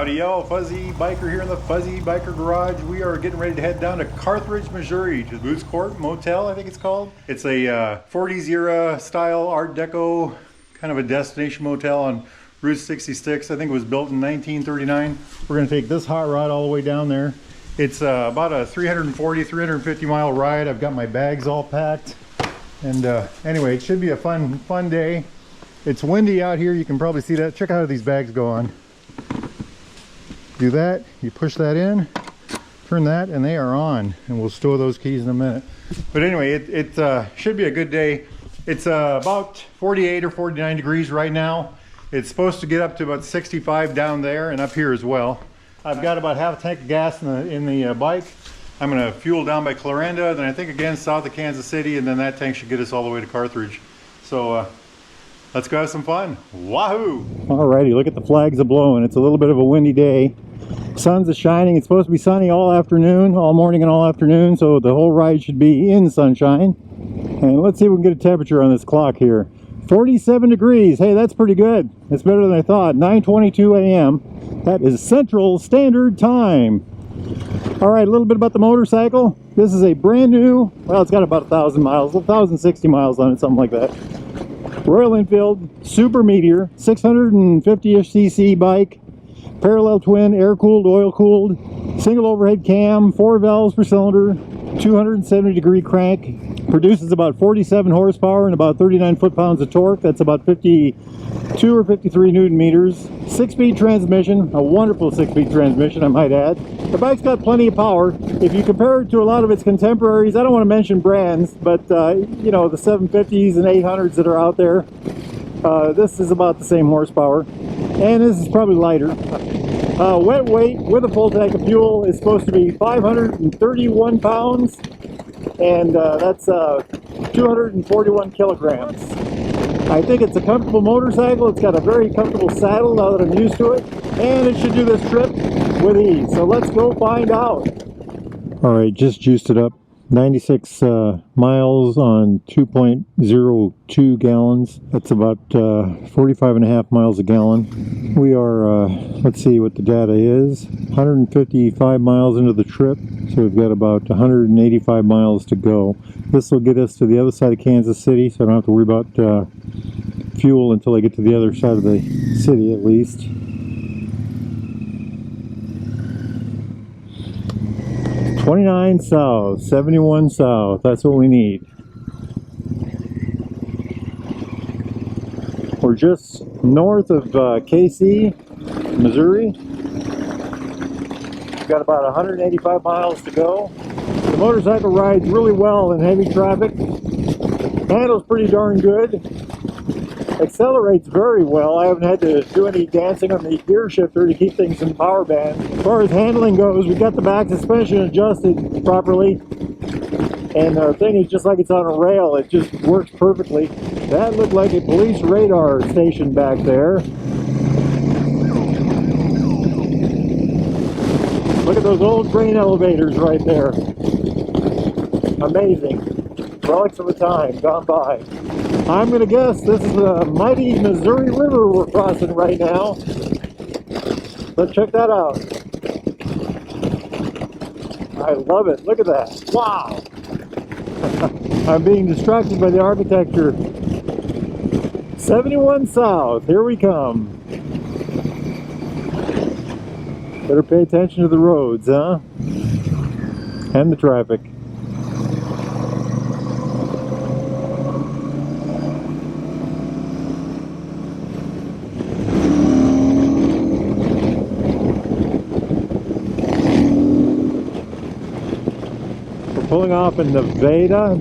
Howdy y'all, Fuzzy Biker here in the Fuzzy Biker Garage. We are getting ready to head down to Carthage, Missouri to the Boots Court Motel, I think it's called. It's a 40s era style Art Deco kind of a destination motel on Route 66. I think it was built in 1939. We're going to take this hot rod all the way down there. It's about a 350 mile ride. I've got my bags all packed. And anyway, it should be a fun day. It's windy out here. You can probably see that. Check out how these bags go on. Do that, you push that in, turn that, and they are on. And we'll stow those keys in a minute. But anyway, it should be a good day. It's about 48 or 49 degrees right now. It's supposed to get up to about 65 down there and up here as well. I've got about half a tank of gas in the bike. I'm going to fuel down by Clarenda, then I think again south of Kansas City, and then that tank should get us all the way to Carthage. So let's go have some fun. Wahoo! Alrighty, look at the flags a-blowing. It's a little bit of a windy day. Sun's shining. It's supposed to be sunny all afternoon, all morning and all afternoon, so the whole ride should be in sunshine. And let's see if we can get a temperature on this clock here. 47 degrees. Hey, that's pretty good. It's better than I thought. 9:22 a.m. That is Central Standard Time. Alright, a little bit about the motorcycle. This is a brand new, well, it's got about 1,000 miles, 1,060 miles on it, something like that. Royal Enfield Super Meteor, 650-ish cc bike, parallel twin, air-cooled, oil-cooled, single overhead cam, 4 valves per cylinder, 270-degree crank, produces about 47 horsepower and about 39 foot-pounds of torque. That's about 52 or 53 newton meters. 6-speed transmission, a wonderful 6-speed transmission, I might add. The bike's got plenty of power. If you compare it to a lot of its contemporaries, I don't want to mention brands, but you know, the 750s and 800s that are out there, this is about the same horsepower, and this is probably lighter. Wet weight with a full tank of fuel is supposed to be 531 pounds, and that's 241 kilograms. I think it's a comfortable motorcycle. It's got a very comfortable saddle now that I'm used to it, and it should do this trip with ease. So let's go find out. All right, just juiced it up. 96 miles on 2.02 gallons. That's about 45 and a half miles a gallon. We are, let's see what the data is, 155 miles into the trip. So we've got about 185 miles to go. This will get us to the other side of Kansas City, so I don't have to worry about fuel until I get to the other side of the city at least. 29 south, 71 south, that's what we need. We're just north of KC, Missouri. We've got about 185 miles to go. The motorcycle rides really well in heavy traffic. Handles pretty darn good. Accelerates very well. I haven't had to do any dancing on the gear shifter to keep things in power band. As far as handling goes, we've got the back suspension adjusted properly, and the thing is just like it's on a rail. It just works perfectly. That looked like a police radar station back there. Look at those old grain elevators right there. Amazing. Relics of a time gone by. I'm going to guess this is the mighty Missouri River we're crossing right now. Let's check that out. I love it. Look at that. Wow. I'm being distracted by the architecture. 71 south. Here we come. Better pay attention to the roads, huh? And the traffic. Pulling off in Nevada, I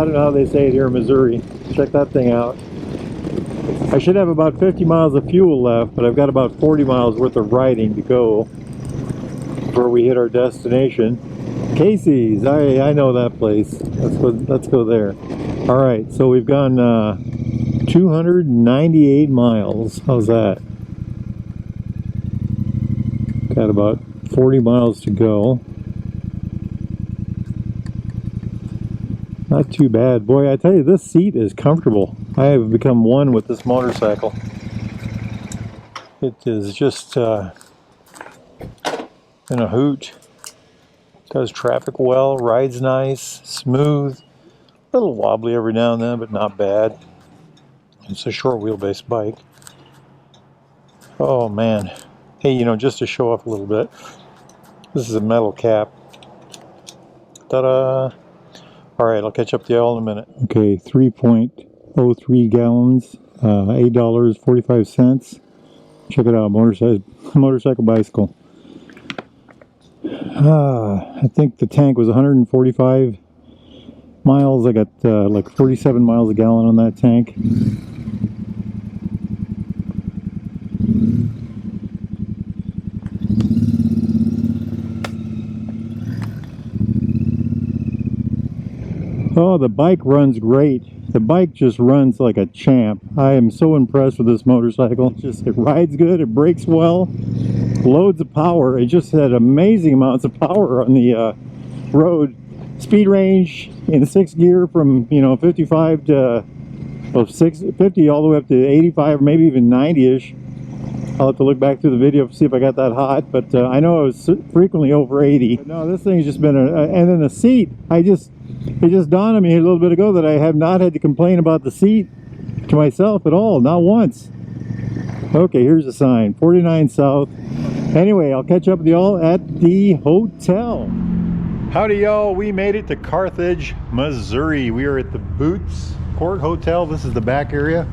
don't know how they say it here in Missouri. Check that thing out. I should have about 50 miles of fuel left, but I've got about 40 miles worth of riding to go before we hit our destination. Casey's, I know that place. Let's go there. All right, so we've gone 298 miles. How's that? Got about 40 miles to go. Not too bad. Boy, I tell you, this seat is comfortable. I have become one with this motorcycle. It is just in a hoot. Does traffic well, rides nice, smooth, a little wobbly every now and then, but not bad. It's a short wheelbase bike. Oh man. Hey, you know, just to show off a little bit, this is a metal cap. Ta-da! Alright, I'll catch up to y'all in a minute. Okay, 3.03 gallons, $8.45. Check it out, motorcycle bicycle. I think the tank was 145 miles. I got like 47 miles a gallon on that tank. Oh, the bike runs great. The bike just runs like a champ. I am so impressed with this motorcycle. It rides good, it brakes well, loads of power. It just had amazing amounts of power on the road. Speed range in 6th gear from, you know, 55 to 50 all the way up to 85 or maybe even 90-ish. I'll have to look back through the video to see if I got that hot, but I know I was frequently over 80. But no, this thing's just been and then the seat, it just dawned on me a little bit ago that I have not had to complain about the seat to myself at all, not once. Okay, here's the sign, 49 South. Anyway, I'll catch up with y'all at the hotel. Howdy y'all, we made it to Carthage, Missouri. We are at the Boots Court Hotel. This is the back area.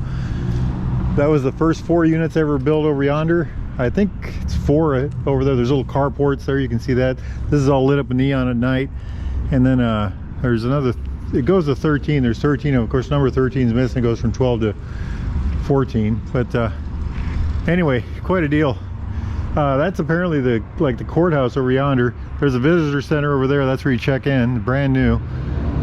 That was the first 4 units ever built over yonder. I think it's 4 over there. There's little carports there, you can see that. This is all lit up in neon at night. And then there's another, it goes to 13. There's 13, of course number 13 is missing. It goes from 12 to 14. But anyway, quite a deal. That's apparently the courthouse over yonder. There's a visitor center over there. That's where you check in, brand new.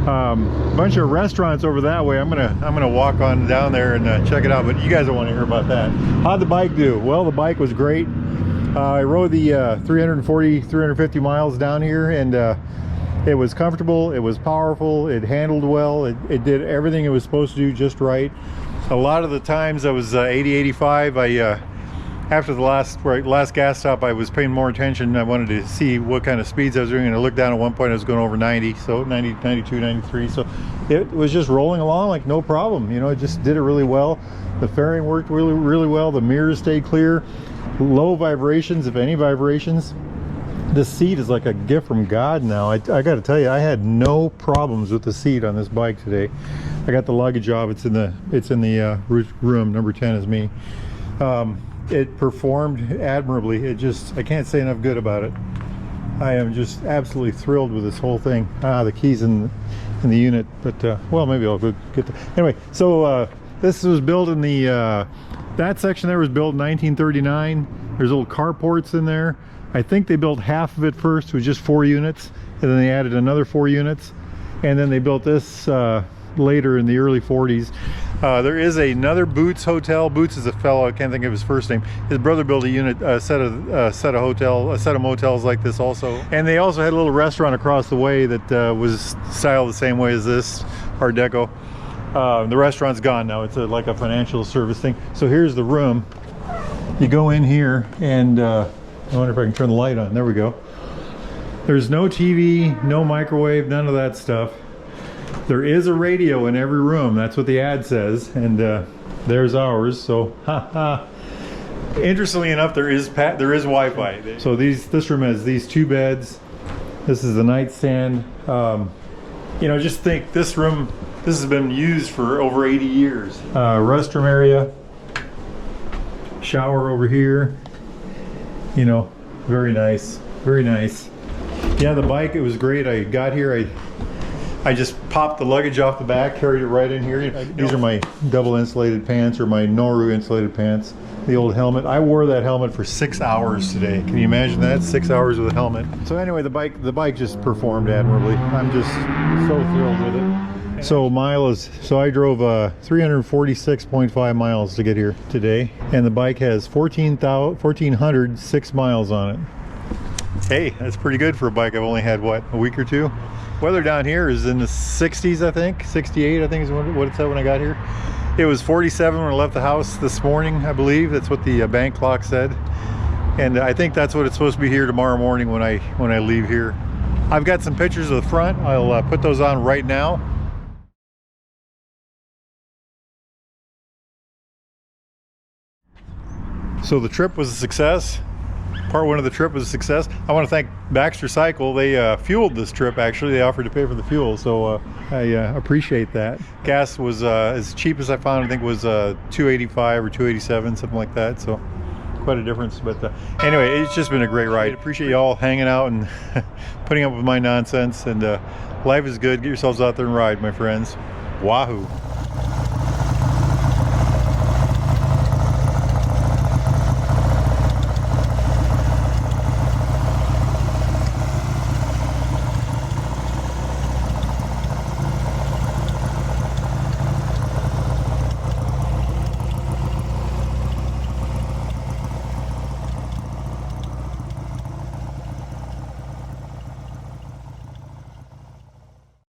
Bunch of restaurants over that way. I'm gonna walk on down there and check it out, but you guys don't want to hear about that. How'd the bike do? Well, the bike was great. I rode the 350 miles down here, and it was comfortable, it was powerful, it handled well, it did everything it was supposed to do just right. A lot of the times I was 80, 85, after the last gas stop, I was paying more attention. I wanted to see what kind of speeds I was doing, and I looked down at one point, I was going over 90, so 90, 92, 93, so it was just rolling along like no problem. You know, it just did it really well. The fairing worked really, really well. The mirrors stayed clear. Low vibrations, if any vibrations. This seat is like a gift from God now. I got to tell you, I had no problems with the seat on this bike today. I got the luggage off. It's in the room. Number 10 is me. It performed admirably. I can't say enough good about it. I am just absolutely thrilled with this whole thing. The keys in the unit, but well, maybe I'll go get the, anyway. So this was built in the that section there was built in 1939. There's little carports in there. I think they built half of it first. It was just 4 units, and then they added another 4 units, and then they built this later in the early 40s. There is another Boots hotel. Boots is a fellow, I can't think of his first name. His brother built a set of motels like this also. And they also had a little restaurant across the way that was styled the same way as this, Art Deco. The restaurant's gone now. It's like a financial service thing. So here's the room. You go in here, and I wonder if I can turn the light on. There we go. There's no TV, no microwave, none of that stuff. There is a radio in every room. That's what the ad says, and there's ours. So, interestingly enough, there is Wi-Fi. So this room has these 2 beds. This is the nightstand. You know, just think, this room, this has been used for over 80 years. Restroom area, shower over here. You know, very nice, very nice. Yeah, the bike, it was great. I got here, I just popped the luggage off the back, carried it right in here. These are my double insulated pants, or my Noru insulated pants. The old helmet. I wore that helmet for 6 hours today. Can you imagine that? 6 hours with a helmet. So anyway, the bike just performed admirably. I'm just so thrilled with it. So I drove 346.5 miles to get here today, and the bike has 1,406 miles on it. Hey, that's pretty good for a bike I've only had, what, a week or 2? Weather down here is in the 60s, I think. 68, I think is what it said when I got here. It was 47 when I left the house this morning, I believe. That's what the bank clock said. And I think that's what it's supposed to be here tomorrow morning when I leave here. I've got some pictures of the front. I'll put those on right now. So the trip was a success. Part one of the trip was a success. I want to thank Baxter Cycle. They fueled this trip, actually. They offered to pay for the fuel, so I appreciate that. Gas was as cheap as I found. I think it was $2.85 or $2.87, something like that. So quite a difference. But anyway, it's just been a great ride. Appreciate you all hanging out and putting up with my nonsense. And life is good. Get yourselves out there and ride, my friends. Wahoo!